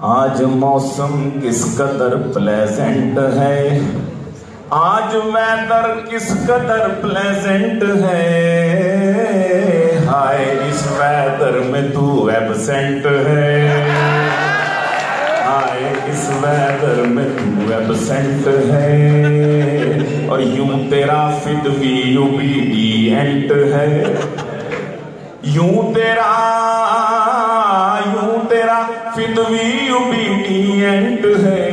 आज मौसम किस कदर प्लेजेंट है, आज वेदर किस कदर प्लेजेंट है। हाय इस वेदर में तू एब्सेंट है, हाय इस वेदर में तू एब्सेंट है। और यूं तेरा फिद भी ओबीडिएंट है, यूं तेरा फिद भी ओबीडिएंट है।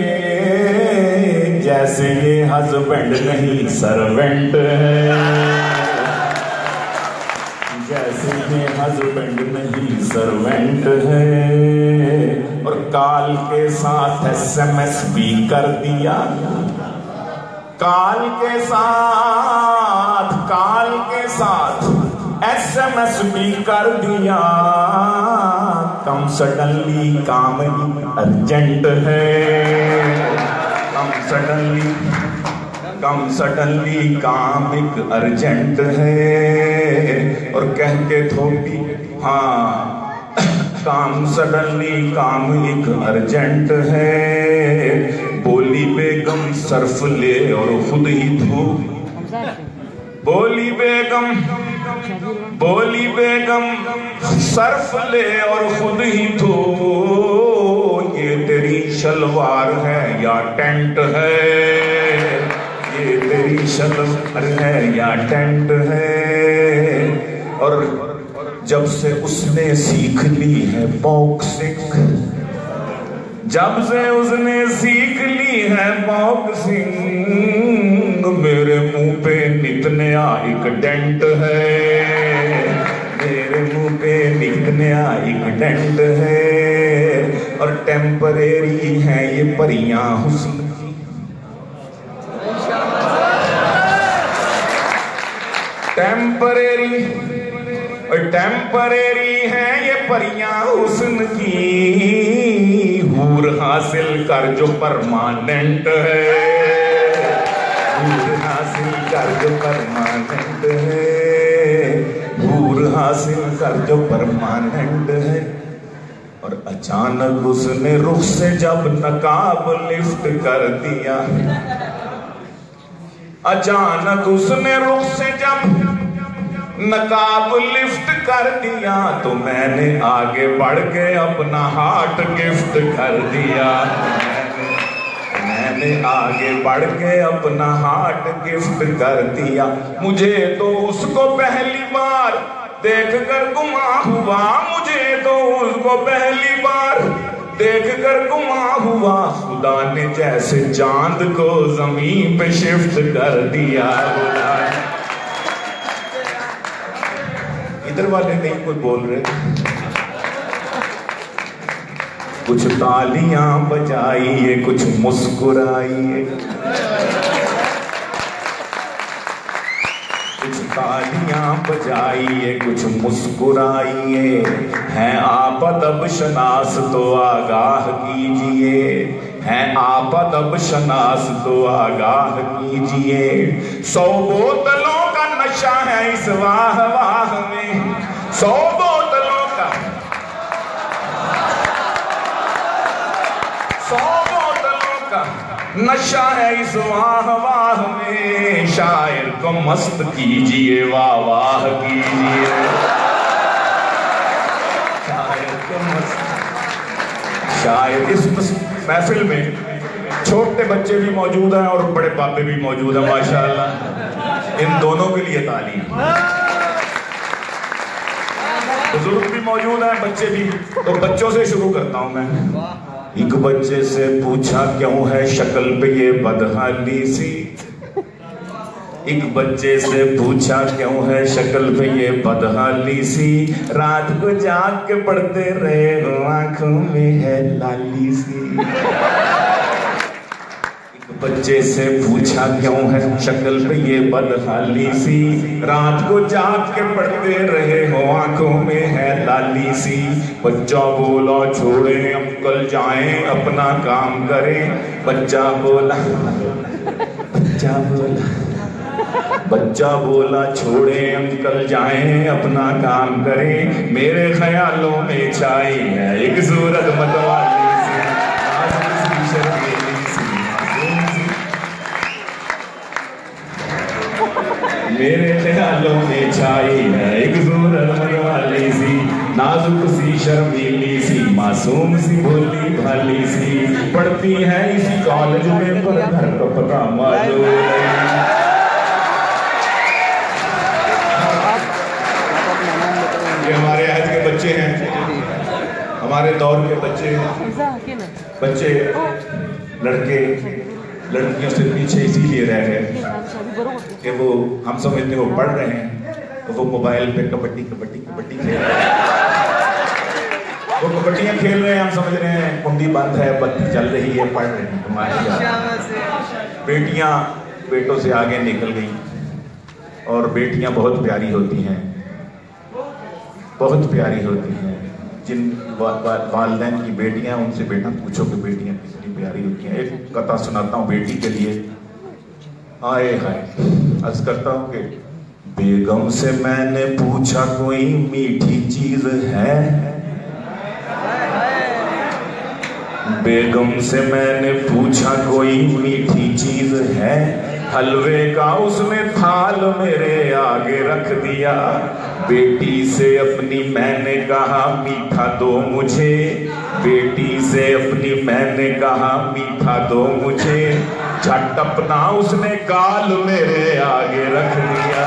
जैसे ये हस्बैंड नहीं सर्वेंट है, जैसे ये हस्बैंड नहीं सर्वेंट है। और काल के साथ SMS भी कर दिया, काल के साथ SMS भी कर दिया। कम सडनली काम अर्जेंट है, कम सडनली काम एक अर्जेंट है। और कह के थोड़ी हाँ काम सडनली काम एक अर्जेंट है। बोली बेगम सर्फ ले और खुद ही धो, बोली बेगम सर्फ ले और खुद ही धो। ये तेरी शलवार है या टेंट है, ये तेरी शलवार है या टेंट है। और जब से उसने सीख ली है बॉक्सिंग, जब से उसने सीख ली है बॉक्सिंग, मेरे मुंह पे नित नया एक डेंट है, मेरे मुंह पे नित नया एक डेंट है। और टेम्परेरी है ये परियां हुस्न की, टेम्परेरी है ये परियां हुस्न की। हूर हासिल कर जो परमानेंट है, हूर हासिल कर जो परमानेंट है, हूर हासिल कर जो परमानेंट है। और अचानक उसने रुख से जब नकाब लिफ्ट कर दिया, अचानक उसने रुख से जब नकाब लिफ्ट कर दिया, तो मैंने आगे बढ़ के अपना हार्ट गिफ्ट कर दिया, मैंने आगे बढ़ के अपना हार्ट गिफ्ट कर दिया। मुझे तो उसको पहली बार देख कर गुमा हुआ, मुझे तो उसको पहली बार देख कर गुमा हुआ। खुदा ने जैसे चांद को जमीन पे शिफ्ट कर दिया। इधर वाले नहीं कोई बोल रहे, कुछ तालियां बजाइए, कुछ मुस्कुराइए, कुछ तालियां बजाइए, कुछ मुस्कुराइए। हैं आप अदब शनास तो आगाह कीजिए, हैं आप अदब शनास तो आगाह कीजिए। 100 बोतलों का नशा है इस वाह वाह में, 100 बोतलों का, 100 बोतलों का नशा है इस वाह वाह में। शायर को मस्त कीजिए, वाह वाह कीजिए, शायर को मस्त। शायर इस महफिल में छोटे बच्चे भी मौजूद हैं और बड़े बाबे भी मौजूद हैं, माशाअल्लाह। इन दोनों के लिए तालियां। बुजुर्ग भी मौजूद हैं, बच्चे भी। तो बच्चों से शुरू करता हूं मैं। एक बच्चे से पूछा क्यों है शक्ल पे ये बदहाली सी, एक बच्चे से पूछा क्यों है शक्ल पे ये बदहाली सी। रात को जाग के पढ़ते रहे आंखों में है लाली सी। बच्चे से पूछा क्यों है शक्ल पे ये बदहाली सी। रात को जाग के पढ़ते रहे हो आंखों में है लाली सी। बच्चा बोला छोड़े अंकल जाएं अपना काम करें। बच्चा बोला छोड़े अंकल जाएं अपना काम करें। मेरे ख्यालों में छाई है एक सूरत मतवाली सी। मेरे ख्यालों में छाई है एक सूरत वाली सी, नाजुक सी शर्मीली सी, मासूम सी भोली भाली सी, पढ़ती है इसी कॉलेज में पर घर का पता मालूम नहीं। ये हमारे आज के बच्चे हैं, हमारे दौर के बच्चे लड़के लड़कियों से पीछे इसीलिए रह गए कि वो हम समझते वो पढ़ रहे हैं तो वो मोबाइल पे कबड्डी कबड्डी कबड्डी खेल रहे हैं, वो कबड्डियाँ खेल रहे हैं, हम समझ रहे हैं कुंडी बंद है, बत्ती चल रही है, पढ़ रहे हैं। तुम्हारी बेटियाँ बेटों से आगे निकल गई और बेटियाँ बहुत प्यारी होती हैं, बहुत प्यारी होती हैं। जिन वालिदैन की बेटियां उनसे बेटा पूछो कि बेटियां कितनी प्यारी होती हैं। एक कथा सुनाता हूँ बेटी के लिए। आए हाय, अर्ज करता हूँ कि बेगम से मैंने पूछा कोई मीठी चीज है, बेगम से मैंने पूछा कोई मीठी चीज है, हलवे का उसने थाल मेरे आगे रख दिया। बेटी से अपनी मैंने कहा मीठा दो मुझे, बेटी से अपनी मैंने कहा मीठा दो मुझे, झट अपना उसने गाल मेरे आगे रख दिया।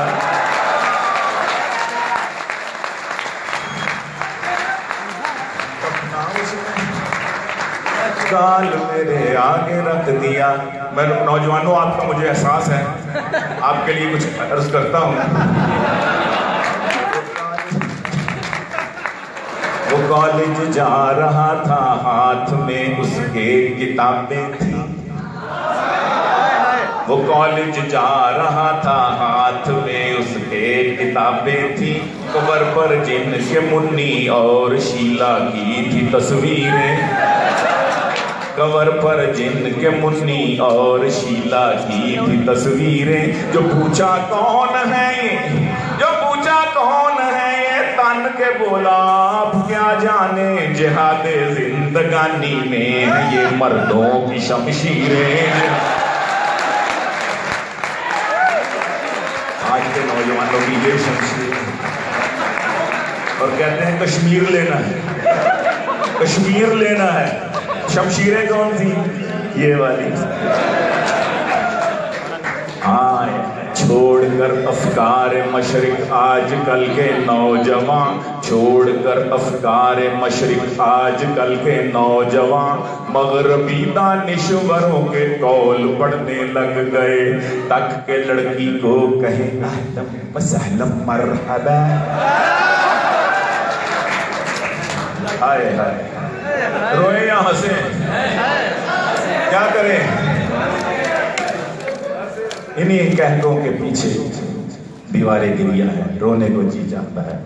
गाल मेरे आगे रख दिया। मैं नौजवानों, आपका मुझे एहसास है, आपके लिए कुछ अर्ज करता हूँ। वो कॉलेज जा रहा था, हाथ में उसके किताबें थी, वो कॉलेज जा रहा था, हाथ में उसके किताबें थी, कवर पर जिनके मुन्नी और शीला की थी तस्वीरें, कवर पर जिनके मुन्नी और शीला की थी तस्वीरें। जो पूछा कौन है ये, जो पूछा कौन है ये, तन के बोला आप क्या जाने, जिहादे जिंदगानी में है ये मर्दों की शमशीरें। आज के नौजवानों की ये शमशीर, और कहते हैं कश्मीर लेना है, कश्मीर लेना है। शमशीरें कौन थी? ये वाली। छोड़कर अफकार मशरिक आजकल के नौजवान, छोड़कर अफकार मशरिक आजकल के नौजवान, मगरबी दानिश्वरों के कौल पढ़ने लग गए, तक के लड़की को कहे अहलम वसहलम मरहबा। हाय हाय, रोए या हंसे, क्या करें? इन्हीं कहतों के पीछे दीवारें गिरिया है, रोने को जी जाता है।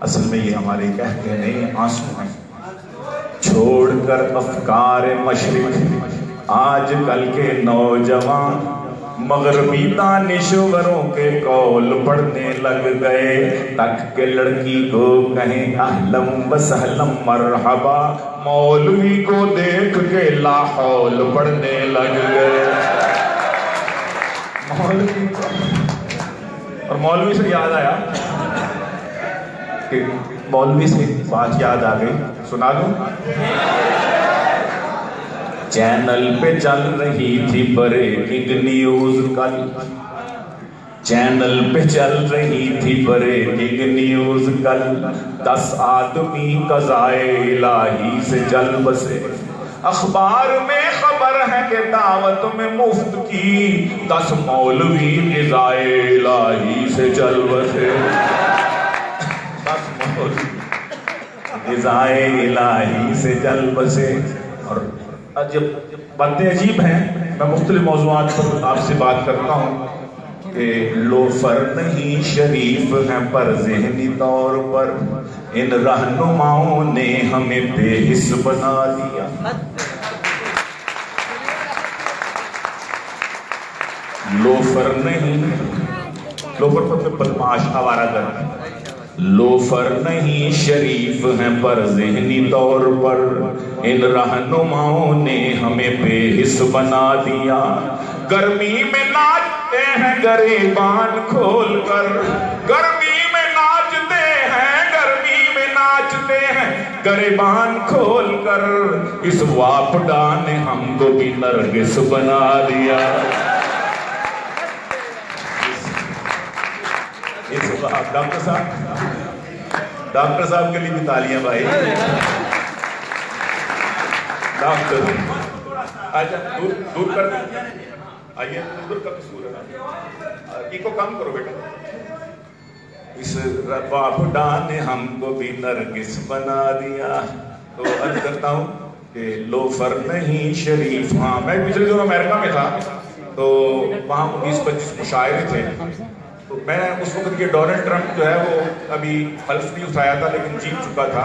असल में ये हमारे कहते नहीं, आंसू हैं। छोड़कर अफकार मशरिक आजकल के नौजवान, मगरबी दानिश्वरों के कौल पढ़ने लग गए, तक के लड़की को कहें अहलम वसहलम मरहबा, मौलवी को देख के लाहौल पढ़ने लग गए। मौलवी, और मौलवी से याद आया कि मौलवी से बात याद आ गई, सुना दूं? चैनल पे चल रही थी ब्रेकिंग न्यूज कल, चैनल पे चल रही थी ब्रेकिंग न्यूज कल, 10 आदमी कज़ाए इलाही से जल बसे, अखबार में खबर है कि दावत में मुफ्त की 10 मौलवी ग़िज़ाए इलाही से जल बसे, 10 मौलवी ग़िज़ाए इलाही से जल बसे। और जब बातें अजीब हैं, मैं मुख्तलिफ मौज़ूआत पर आपसे बात करता हूँ कि लोफर नहीं शरीफ हैं पर ज़हनी तौर पर इन रहनुमाओं ने हमें बेहिस बना दिया। लोफर नहीं, लोफर पर बदमाश आवारा कर, लोफर नहीं शरीफ हैं पर ज़हनी तौर पर इन रहनुमाओं ने हमें बेहिस बना दिया। गर्मी में नाचते हैं गरेबान खोल कर, गर्मी में नाचते हैं, गर्मी में नाचते हैं गरेबान खोल कर। इस वापडा ने हमको भी नरगिस बना दिया। डॉक्टर साहब के लिए भी तालियां भाई। डॉक्टर अच्छा दूर कर आइए, दूर का कसूर है, इको कम करो बेटा। इस वापडा ने हमको भी नरगिस बना दिया। तो अर्ज करता हूँ कि लोफर नहीं शरीफ। हाँ, मैं पिछले दिनों अमेरिका में था, तो वहाँ 20-25 मुशायरे थे। तो मैं उस वक्त ये डोनाल्ड ट्रंप जो है वो अभी हल्फ नहीं उठाया था, लेकिन जीत चुका था।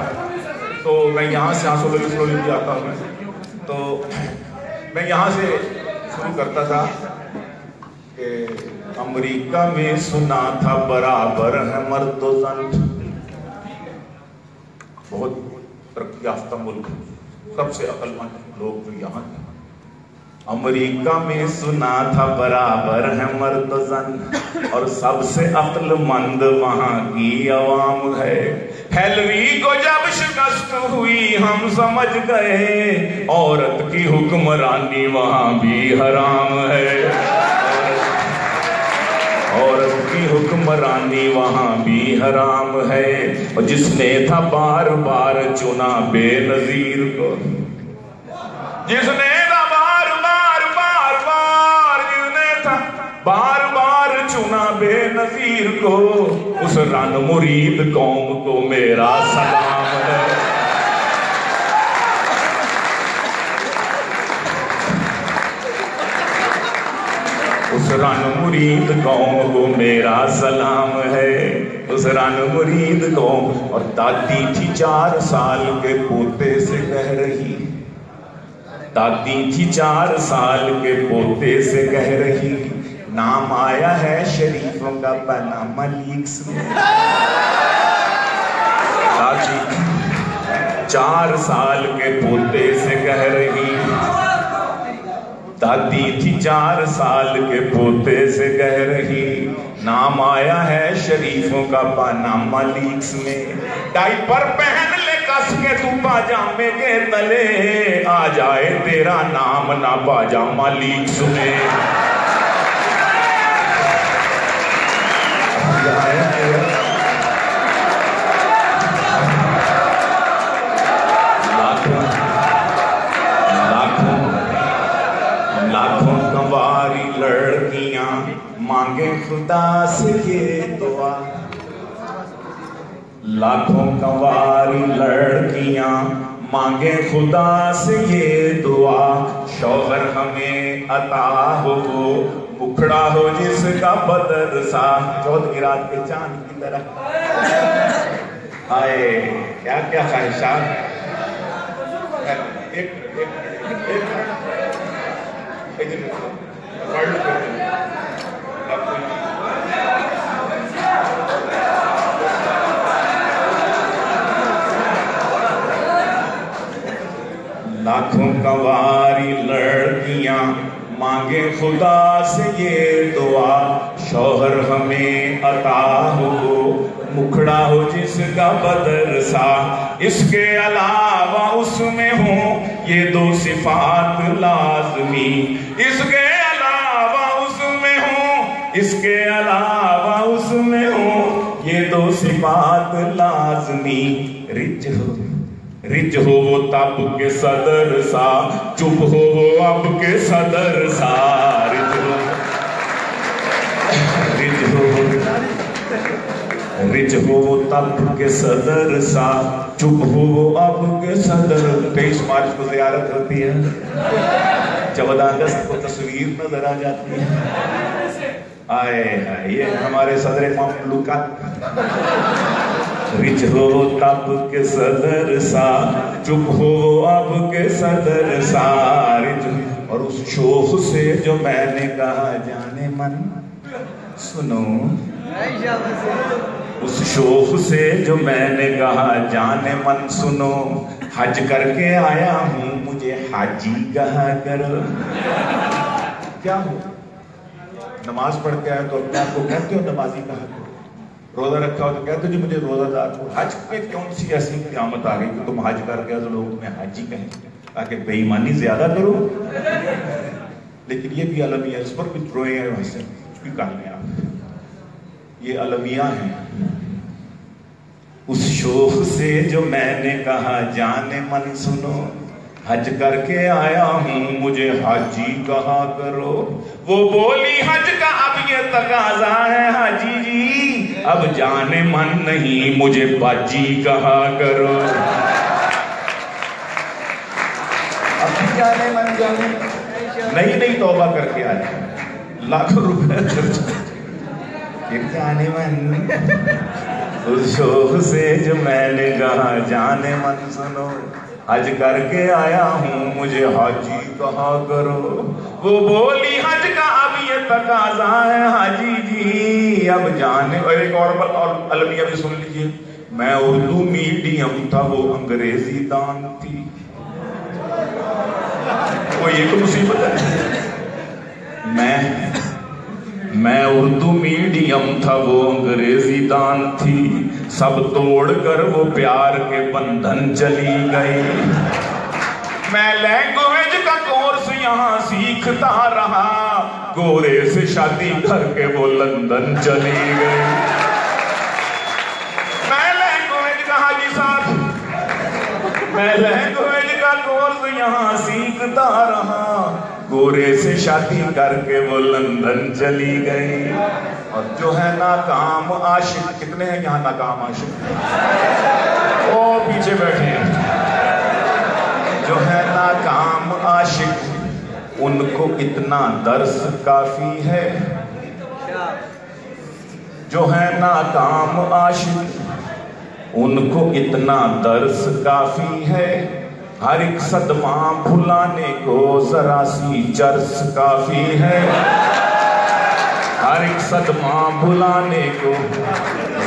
तो मैं यहाँ से स्लोली भी आता हूँ। तो मैं यहाँ से शुरू करता था कि अमेरिका में सुना था बराबर है मर्द व जन। बहुत तरक्की याफ्ता मुल्क, सबसे अक्लमंद लोग जो यहाँ थे। अमेरिका में सुना था बराबर है मर्द जन, और सबसे अक्लमंद वहां की अवाम है। हेलरी को जब शिकस्त हुई हम समझ गए, औरत की हुक्मरानी वहां भी हराम है। औरत की हुक्मरानी वहां भी हराम है। और जिसने था बार बार चुना बेनजीर को, जिसने बार बार चुना बेनजीर को, उस रन मुरीद कौम को मेरा सलाम है। उस रन मुरीद कौम को मेरा सलाम है। उस रन मुरीद कौम। और दादी थी 4 साल के पोते से कह रही, दादी थी 4 साल के पोते से कह रही, नाम आया है शरीफों का पनामा लीक्स में। दादी 4 साल के पोते से कह रही, दादी थी 4 साल के पोते से कह रही, नाम आया है शरीफों का पनामा लीक्स में। डायपर पहन ले कस के तू पाजामे के तले, आ जाए तेरा नाम ना पाजामा लीक्स में। लाखों कंवारी लड़कियां मांगे खुदा से ये दुआ, लाखों कंवारी लड़कियां मांगे खुदा से ये दुआ, शौहर हमें अता हो मुखड़ा हो जिसका बदर सा, चौथ की रात के चांद की तरह। आए क्या क्या ख्वाहिशात। लाखों कंवारी लड़कियां मांगे खुदा से ये दुआ, शौहर हमें अता हो मुखड़ा हो जिसका बदर सा, इसके अलावा उसमें हो ये 2 सिफात लाजमी, इसके अलावा उसमें हो, इसके अलावा उसमें हो ये 2 सिफात लाजमी। रिज हो वो तब के सदर सा, चुप हो वो अब के सदर सा। रिज हो वो तब के सदर सा, चुप हो वो अब के सदर। 23 मार्च को ज़ियारत होती है, 14 अगस्त को तस्वीर नजर आ जाती है। आए ये हमारे सदर ममलूकत। रिज हो तब के सदर सा, चुप हो अब के सदर सा। और उस शोख से जो मैंने कहा जाने मन सुनो, उस शोख से जो मैंने कहा जाने मन सुनो, हज करके आया हूँ मुझे हाजी कहा करो। क्या हो नमाज पढ़ के आए तो अपने आप को कहते हो नमाजी कहा करो, रोजा रखा हो तो कहते हो जी मुझे रोजादार हो। हज में कौन सी ऐसी क़यामत आ गई कि तुम हज कर गए तो लोग तुम्हें हाजी कहें, ताकि बेईमानी ज्यादा करो। लेकिन ये भी अलमिया, इस पर कुछ रोए हैं वैसे कुछ भी कर लें आप, ये अलमिया हैं। उस शोख से जो मैंने कहा जाने मन सुनो, हज करके आया हूँ मुझे हाजी कहा करो। वो बोली हज का अब ये तकाजा है हाजी जी, अब जाने मन नहीं मुझे बाजी कहा करो। अब जाने मन जाने नहीं तौबा करके आए, लाखों रुपए फिर जाने मन। उस शोख से जो मैंने कहा जाने मन सुनो, हज करके आया हूँ मुझे हाजी कहा करो। वो बोली हज का अब ये तकाजा है हाजी जी, अब जाने। और एक और अलमिया भी सुन लीजिए, मैं उर्दू मीडियम था वो अंग्रेजी दान थी। वो ये तो मुसीबत है। मैं उर्दू मीडियम था वो अंग्रेजी दान थी, सब तोड़कर वो प्यार के बंधन चली गई। मैं लैंग्वेज का कोर्स यहाँ सीखता रहा, गोरे से शादी करके वो लंदन चली गई। मैं लैंग्वेज का हाजी साहब, मैं लैंग्वेज का कोर्स यहाँ सीखता रहा, गोरे से शादी करके वो लंदन चली गई। और जो है नाकाम आशिक, कितने हैं यहाँ नाकाम आशिक? ओ पीछे बैठे हैं। जो है नाकाम आशिक उनको इतना दर्स काफी है। जो है नाकाम आशिक उनको इतना दर्स काफी है। हर एक सदमा भुलाने को जरा सी चर्स काफी है। हर एक सदमा भुलाने को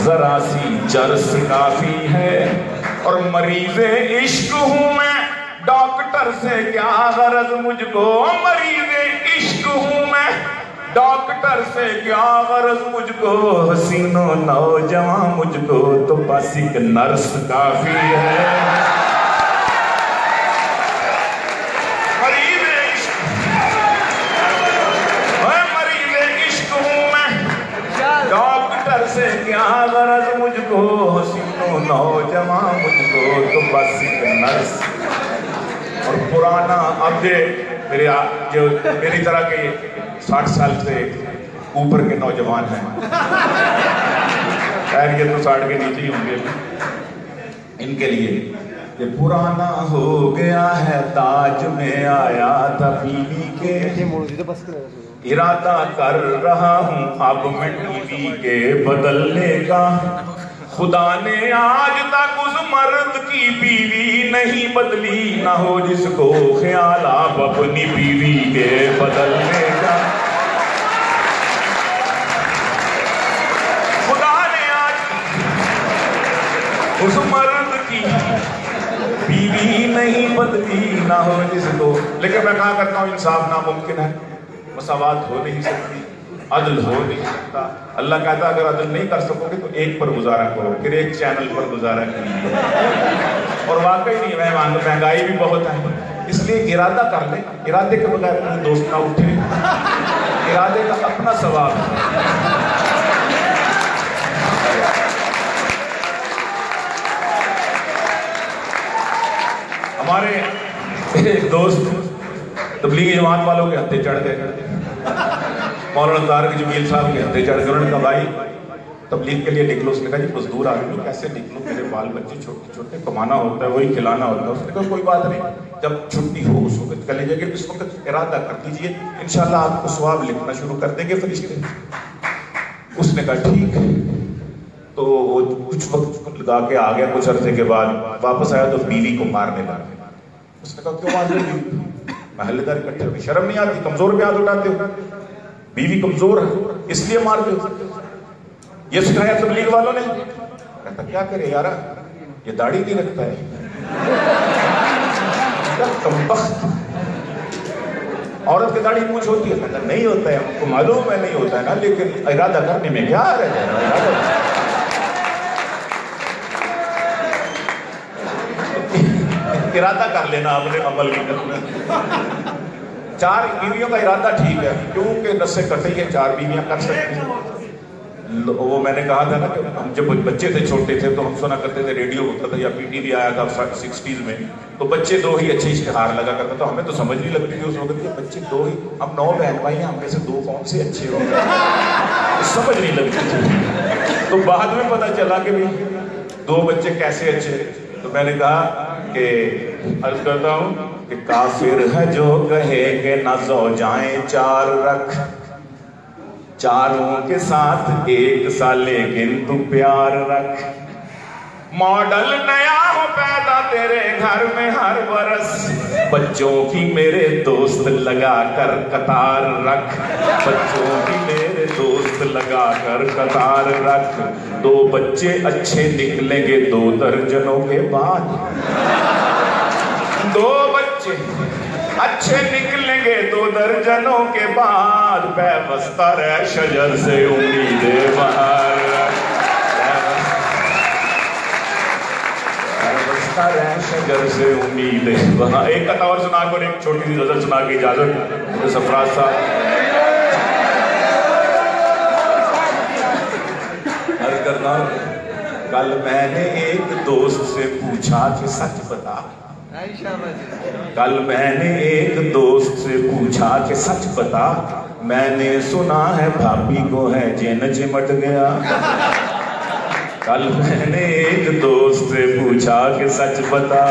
जरा सी चर्स काफी है। और मरीज़े इश्क हूँ मैं, डॉक्टर से क्या गरज मुझको। मरीज़े इश्क हूँ मैं, डॉक्टर से क्या गरज मुझको। हसीनो नौजवान मुझको तो बस एक नर्स काफी है। से क्या गरज मुझको, हसीनो नौजवान मुझको तो बस एक नर्स। और पुराना अब मेरे जो मेरी तरह के 60 साल से ऊपर के नौजवान हैं, खैर ये तो 60 के नीचे ही होंगे, इनके लिए ये पुराना हो गया है ताज में आया था बीवी के। इरादा कर रहा हूँ अब मैं टीवी के बदलने का। खुदा ने आज तक उस मर्द की बीवी नहीं बदली, ना हो जिसको ख्याल आप अपनी बीवी के बदलने का। खुदा ने आज उस मर्द की बीवी नहीं बदली, ना हो जिसको। लेकिन मैं कहा करता हूँ इंसाफ नामुमकिन है, मसावात हो नहीं सकती, अदल हो नहीं सकता। अल्लाह कहता अगर अदल नहीं कर सकोगे तो एक पर गुजारा करो, फिर एक चैनल पर गुजारा कीजिए। और वाकई नहीं, मैं मानता हूं महंगाई भी बहुत है, इसलिए इरादा कर ले। इरादे के बगैर अपने दोस्त ना उठे, इरादे का अपना सवाब है। हमारे एक दोस्त तबलीगी जमात वालों के हत्थे चढ़ गए, मौलाना तारिक जमील साहब के हत्थे चढ़ गए। उन्होंने कहा भाई तबलीग के लिए निकलो। उसने कहा जी मजदूर आदमी कैसे निकलो, मेरे बाल बच्चे छोटे छोटे, कमाना होता है वही खिलाना होता है। उसने कहा कोई बात नहीं, जब छुट्टी हो उस वक्त चले जाएंगे, इस वक्त इरादा कर दीजिए, इंशाल्लाह आपको सवाब लिखना शुरू कर देंगे फरिश्ते। उसने कहा ठीक है। तो वो कुछ वक्त लगा के आ गया, कुछ अर्से के बाद वापस आया तो बीवी को मारने लगा। उसने कहा क्यों मार रहे? महल्लेदार इकट्ठे हो, शर्म नहीं आती? कमजोर पे हाथ उठाते हो, बीवी कमजोर है इसलिए मार दो। ये सिखाया तबलीग वालों ने। कहता क्या करे यार, ये दाढ़ी नहीं रखता है, औरत की दाढ़ी मूंछ होती है? मैंने नहीं होता है, हमको मालूम है नहीं होता है ना, लेकिन इरादा करने में क्या रह जाएगा। इरादा कर लेना आपने, अमल नहीं करना। 4 बीवियों का इरादा ठीक है, क्योंकि नस्से कटी है, 4 बीवियां कर सकती हैं। वो मैंने कहा था ना कि हम जब बच्चे थे, छोटे थे, तो हम सुना करते थे, रेडियो होता था या पीटीवी आया था 60s में, तो बच्चे 2 ही अच्छे इश्तिहार लगा करता था। हमें तो समझ नहीं लगती थी उस वक्त कि बच्चे 2 ही, अब 9 बहन भाई हैं, हम में से 2 कौन से अच्छे होंगे, समझ नहीं लगती थी। तो बाद में पता चला कि भाई 2 बच्चे कैसे अच्छे। तो मैंने कहा कि अर्ज करता हूँ कि काफिर है जो कहे कि ना ज़ौजाएं 4 रख, 4 के साथ 1 सा लेकिन तू प्यार रख। मॉडल नया हो पैदा तेरे घर में हर बरस, बच्चों की मेरे दोस्त लगा कर कतार रख, बच्चों की मेरे दोस्त लगा कर कतार रख। 2 बच्चे अच्छे निकलेंगे 2 दर्जनों के बाद, 2 बच्चे अच्छे निकलेंगे 2 दर्जनों के बाद। पैबस्ता रह शजर से उम्मीदें बाहर, पैबस्ता रह शजर से उम्मीदें बाहर। एक कथा और सुना को, एक छोटी सी गजल सुना के इजाजत। सरफराज साहब अर्ज करना, कल मैंने एक दोस्त से पूछा कि सच बता, कल मैंने एक दोस्त से पूछा कि सच बता, मैंने सुना है भाभी को है जिन चिमट गया। कल मैंने एक दोस्त से पूछा कि सच बता,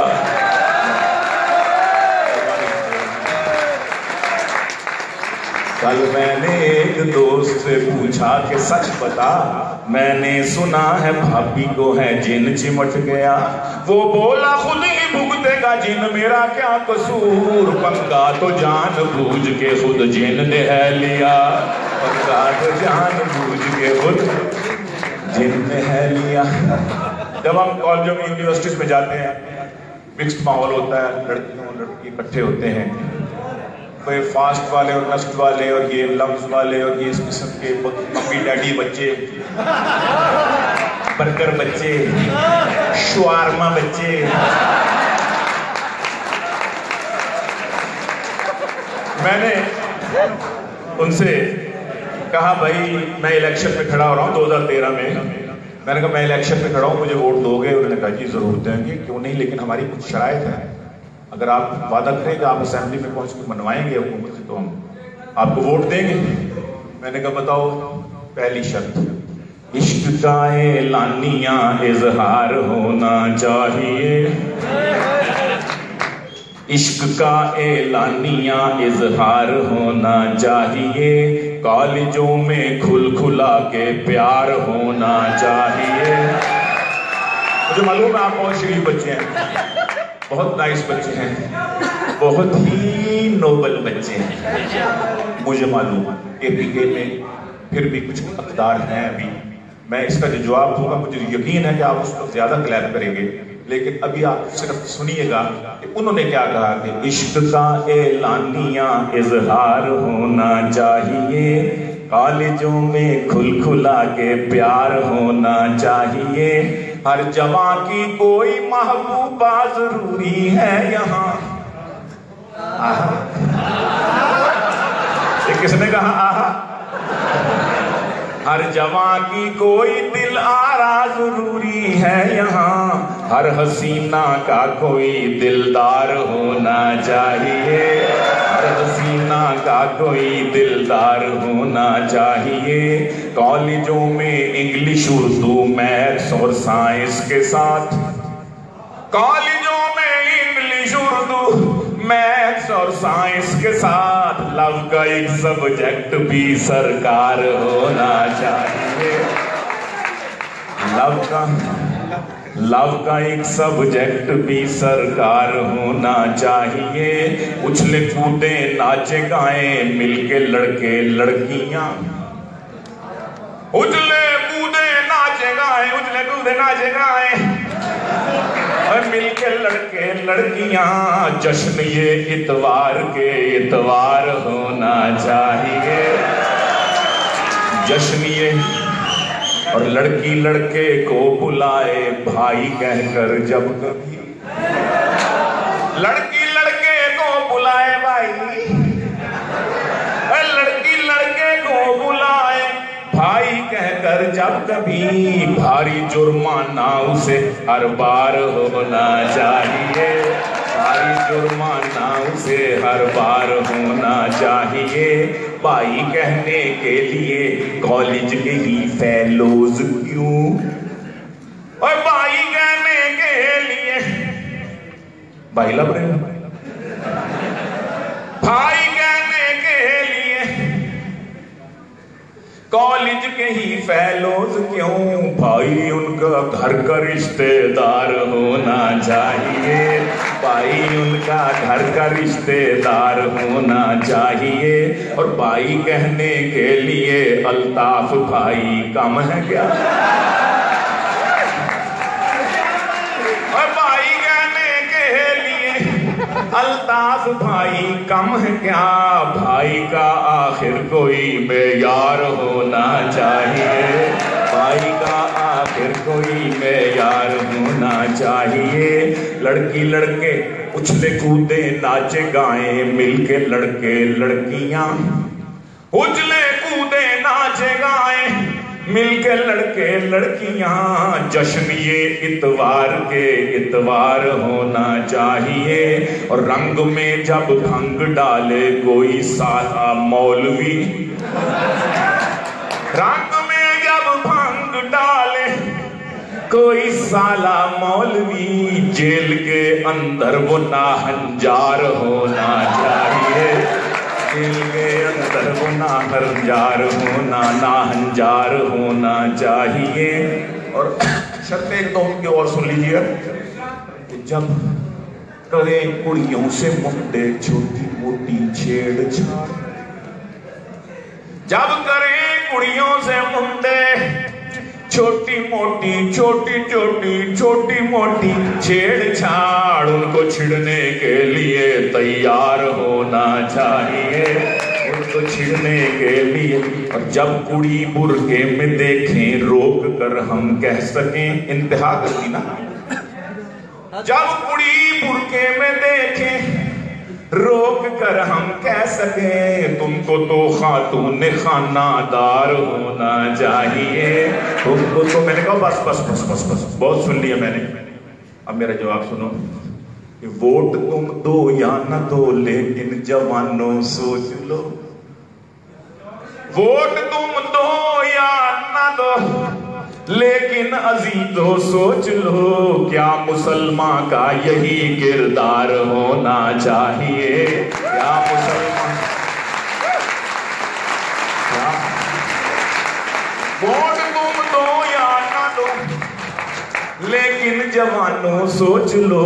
कल मैंने एक दोस्त से पूछा कि सच बता, मैंने सुना है भाभी को है जिन चिमट गया। वो बोला खुद ही भुगतेगा जिन, मेरा क्या कसूर, पंगा तो जान बूझ के खुद जिन ने है लिया, पंगा तो जान बूझ के खुद जिन ने है लिया। जब हम कॉलेजों में, यूनिवर्सिटीज में जाते हैं, मिक्स्ड माहौल होता है, लड़कियों लड़के इकट्ठे होते हैं, कोई फास्ट वाले और नस्ट वाले और ये लफ्ज वाले और ये इस किस्म के मम्मी डैडी बच्चे, बर्गर बच्चे, शवारमा बच्चे। मैंने उनसे कहा भाई मैं इलेक्शन में खड़ा हो रहा हूँ 2013 में, मैंने कहा मैं इलेक्शन में खड़ा हूँ, मुझे वोट दोगे? उन्होंने कहा जी जरूर देंगे, क्यों नहीं, लेकिन हमारी कुछ शराइत है, अगर आप वादा करेंगे आप असेंबली में पहुंच के मनवाएंगे हुकूमत से तो हम आपको वोट देंगे। मैंने कहा बताओ। पहली शर्त, इश्क का एलानिया इजहार होना चाहिए, इश्क का एलानिया इजहार होना चाहिए, कॉलेजों में खुला के प्यार होना चाहिए। मुझे मालूम है आप बहुत शरीफ बच्चे हैं, बहुत नाइस बच्चे हैं, बहुत ही नोबल बच्चे हैं, मुझे मालूम है। एपीके में फिर भी कुछ अकदार हैं अभी, मैं इसका जो जवाब दूंगा मुझे यकीन है कि आप उसको ज्यादा क्लैप करेंगे, लेकिन अभी आप सिर्फ सुनिएगा कि उन्होंने क्या कहा कि इश्क का एलानिया इजहार होना चाहिए, कॉलेजों में खुला के प्यार होना चाहिए, हर जवां की कोई महबूबा जरूरी है यहाँ। ये किसने कहा आहा? हर जवां की कोई दिल आरा जरूरी है यहाँ, हर हसीना का कोई दिलदार होना चाहिए, हर हसीना का कोई दिलदार होना चाहिए, कॉलेजों में इंग्लिश उर्दू मैथ्स और साइंस के साथ, कॉलेजों में इंग्लिश उर्दू मैथ्स और साइंस के साथ लव का एक सब्जेक्ट भी सरकार होना चाहिए, लव का एक सब्जेक्ट भी सरकार होना चाहिए, उछले कूदे नाचे गाए मिलके लड़के लड़कियां, उछले कूदे नाचे गाए, उछले कूदे नाचे गाए और मिलके लड़के लड़कियां जश्न ये इतवार के इतवार होना चाहिए। जश्न ये और लड़की लड़के को बुलाए भाई कहकर जब कभी लड़की लड़के को बुलाए भाई, लड़की लड़के को बुलाए भाई कहकर जब कभी भारी जुर्माना उसे हर बार होना चाहिए। भारी जुर्माना उसे हर बार होना चाहिए। भाई कहने के लिए कॉलेज के ही फेलोज क्यों, और भाई कहने के लिए भाई लब रहे भाई कहने के लिए कॉलेज के ही फेलोज क्यों, भाई उनका घर का रिश्तेदार होना चाहिए। भाई उनका घर का रिश्तेदार होना चाहिए। और भाई कहने के लिए अल्ताफ भाई कम है क्या, और भाई कहने के लिए अल्ताफ भाई कम है क्या। भाई का आखिर कोई मेयार होना चाहिए। भाई का आखिर कोई मेयार होना चाहिए। लड़की लड़के उछले कूदे नाचे गाए मिलके लड़के लड़कियां, उछले कूदे नाचे गाए मिलके लड़के लड़कियां। जश्न ये इतवार के इतवार होना चाहिए। और रंग में जब भंग डाले कोई साला मौलवी, रंग में जब भंग डाले कोई साला मौलवी, जेल के अंदर वो नाहंजार होना चाहिए। जेल के अंदर वो नाहंजार होना नाहंजार होना चाहिए। और शर्त एक दो की और सुन लीजिए कि जब करें कुड़ियों से मुंडे छोटी मोटी छेड़छाड़, जब करें कुड़ियों से मुंडे छोटी मोटी छेड़छाड़, उनको छिड़ने के लिए तैयार होना चाहिए। उनको छिड़ने के लिए। और जब कुड़ी बुरके में देखें रोक कर हम कह सकें, इंतहा करती ना, जब कुड़ी बुरके में देखें रोक कर हम कह सके, तुमको तो खातून खानादार होना चाहिए। तुमको तो मैंने कहा बस बस बस बस बस बहुत सुन लिया मैंने। अब मेरा जवाब सुनो कि वोट तुम दो या न दो लेकिन जवानों सोच लो। वोट तुम दो या न दो लेकिन अजीजों सोच लो, क्या मुसलमान का यही किरदार होना चाहिए। क्या मुसलमान, क्या वोट तुम दो या ना दो लेकिन जवानों सोच लो,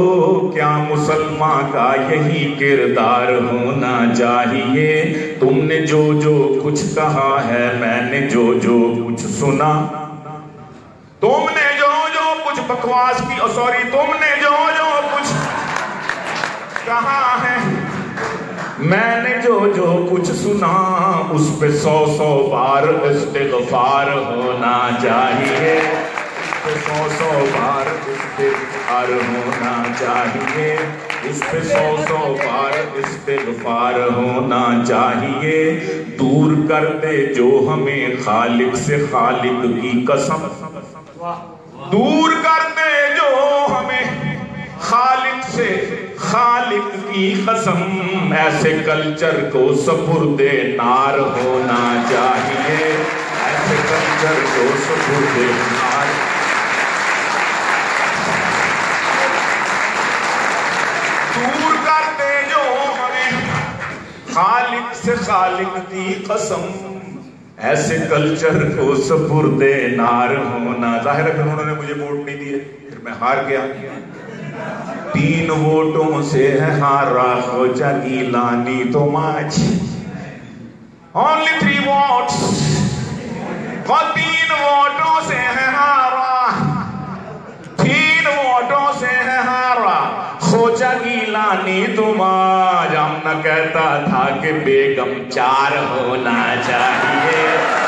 क्या मुसलमान का यही किरदार होना चाहिए। तुमने जो जो कुछ कहा है मैंने जो जो कुछ सुना, तुमने जो जो कुछ बकवास की, सॉरी तुमने जो जो कुछ कहा है मैंने जो जो कुछ सुना, उस पे 100 बार इस्तिग़फ़ार होना चाहिए। 100 बार इस्तिग़फ़ार होना चाहिए। इस पे 100 बार इस्तिग़फ़ार होना चाहिए। दूर कर दे जो हमें खालिक से खालिक की कसम, दूर कर दे जो हमें खालिक से खालिक की कसम। ऐसे कल्चर को सपुर्दे नार होना चाहिए। ऐसे कल्चर को सपुर्दे नार, दूर कर दे जो हमें खालिक से खालिक की कसम। ऐसे कल्चर को सपुर्दे नार होना। जाहिर है फिर उन्होंने मुझे वोट नहीं दिए, फिर मैं हार गया। 3 वोटों से है हारा खोजा गीलानी तो माच, ओनली 3 वोट्स, 3 वोटों से है हारा, 3 वोटों से है हारा सोचा गीलानी तुम आज, हम न कहता था कि बेगम 4 होना चाहिए।